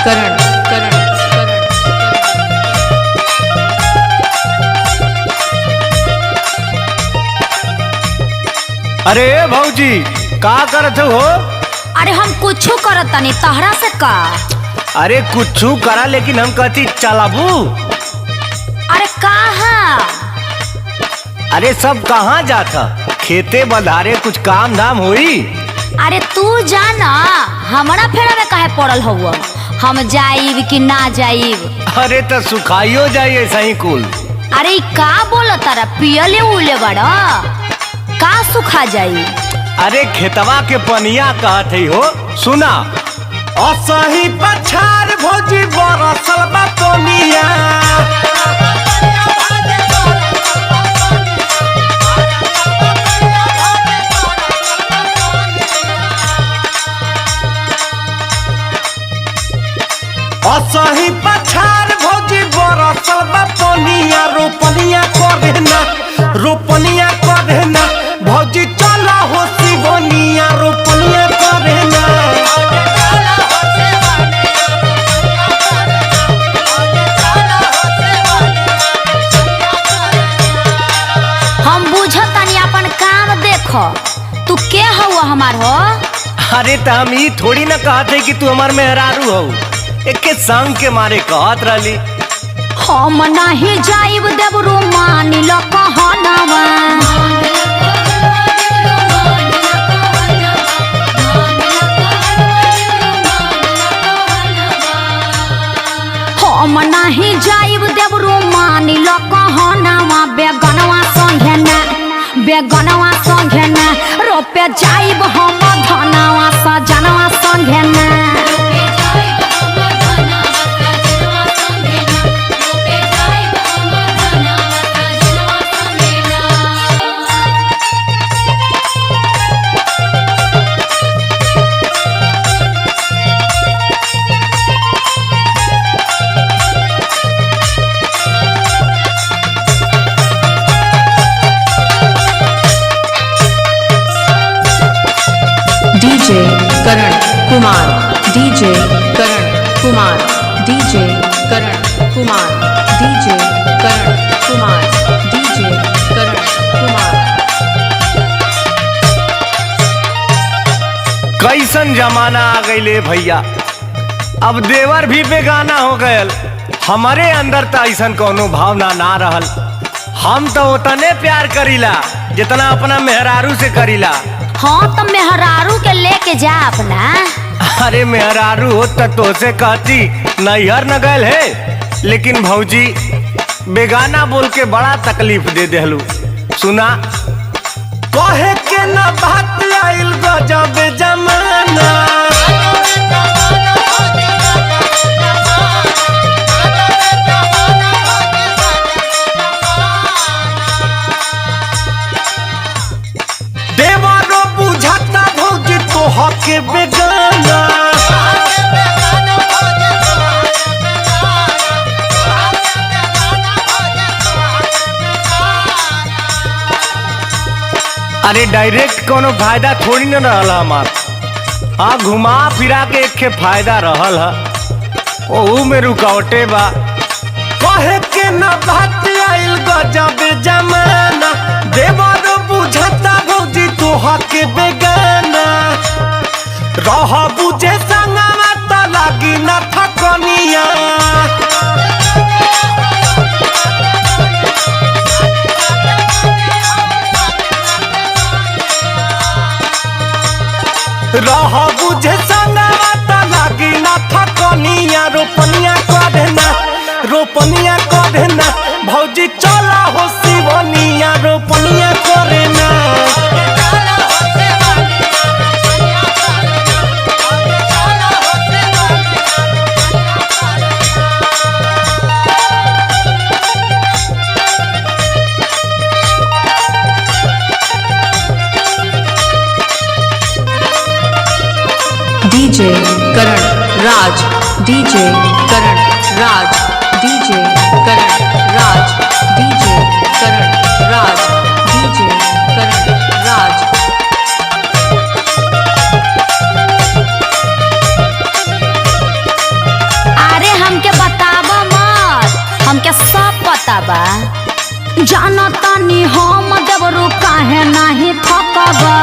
करण करण करण। अरे भौजी का करत हो? अरे हम कुछू करत तनी, तहरा से का? अरे कुछू करा लेकिन हम कहती चलाबू। अरे कहाँ? अरे सब कहाँ जाता? खेते बधारे कुछ काम धाम हुई? अरे तू जाना हमारा फेरा में काहे पड़ल हुआ? हम जाइब कि ना जाइब? अरे तो सुखाइयो जाइए सही कुल। अरे का बोल तारा, पियले उले बड़ा का सुखा जाई? अरे खेतवा के पनिया कहत है हो, सुना। असही पछार भौजी बरसल बा पनिया। असही पछार भौजी बरसल बा पनिया। रोपनिया करे ना, रोपनिया करे ना भौजी चला हो सिवनिया। रोपनिया करे ना। हम बुझत तनी, अपन काम देखो। तू के हुआ हमार हो? अरे तो हम ई थोड़ी ना कहते कि तू हमार मेहरारू हो, एक के संग के मारे कहत रहली। हम नहीं जाइब देवरू मानी लो कहनवा। हम नहीं जाइब देवरू मानी लो कहनवा। बेगनवा संगे ना, बेगनवा संगे ना रोपे जाइब हम धनवा। सजनवा संगे ना। DJ Karan Kumar, DJ Karan Kumar, DJ Karan Kumar, DJ Karan Kumar, DJ Karan Kumar. कैसन जमाना आ गईले भैया, अब देवर भी बेगाना हो गयल। हमारे अंदर तो ऐसन कोनो भावना ना रहल। हम तो उतने प्यार करीला जितना अपना मेहरारू से करीला। हाँ तो मेहरारू के लेके जा अपना। अरे मेहरारू हो तो से कहती नैहर न गयल है, लेकिन भौजी बेगाना बोल के बड़ा तकलीफ दे देहलू। सुना, कहे के ना बात आइल गजब जमाना। देवरो बुझाता भौजी तो हके बेगाना। अरे डायरेक्ट कोनो फायदा थोड़ी न रहल हमार। हाँ घुमा फिरा के एक फायदा रहल है, ओहू में रुकावटे बा। कहे के ना बात आइल गजब जमाना। देवरो बुझाता भौजी तो हके बेगाना। रह बुझे संगवा त लागी न थकनिया। रह बुझे संगवा त लागी न थकनिया। रोपनिया करे ना, रोपनिया करे ना भौजी चला हो सिवनिया। रोपनिया करे ना। डीजे करण राज, डीजे करण राज, डीजे करण राज, डीजे करण राज, डीजे करण राज। के सब पता बा। जानता नी हम देवरू काहे नहीं थकबा।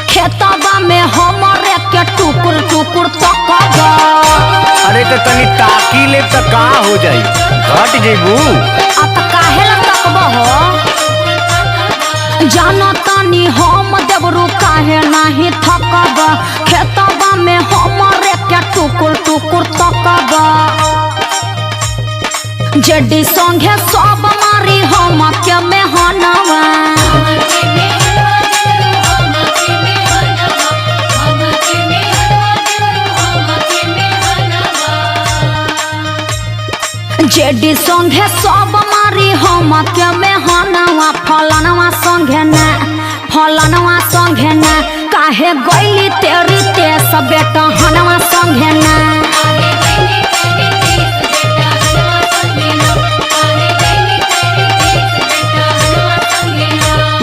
खेतबा में हमरे के टुकुर टुकुर तकबा। अरे तो तनी ताकी ले तो का हो जाई, घट जेबू। अब काहे ला तकबा हो। जानता नी हम देवरू काहे नहीं थकबा। खेतबा में हमरे के टुकुर टुकुर तकबा। जेडी संगे सब मारी हम के मेहनवा। जेडी संगे सब मारी हम के मेहनवा। फलनवा संगे ना, फलनवा संगे ना, काहे गईली तेरी तेस बेटा हनवा संगे ना।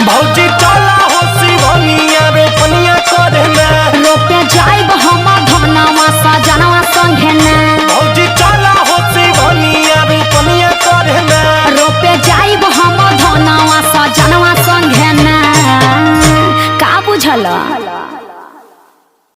भौजी चला हो शिवनिया रोपनिया करे ना। रोपे जाइब हम धनवा सजनवा संगे ना। भौजी चला हो शिवनिया रोपनिया करे ना। रोपे जाइब हम धनवा सजनवा संगे ना। का बुझल।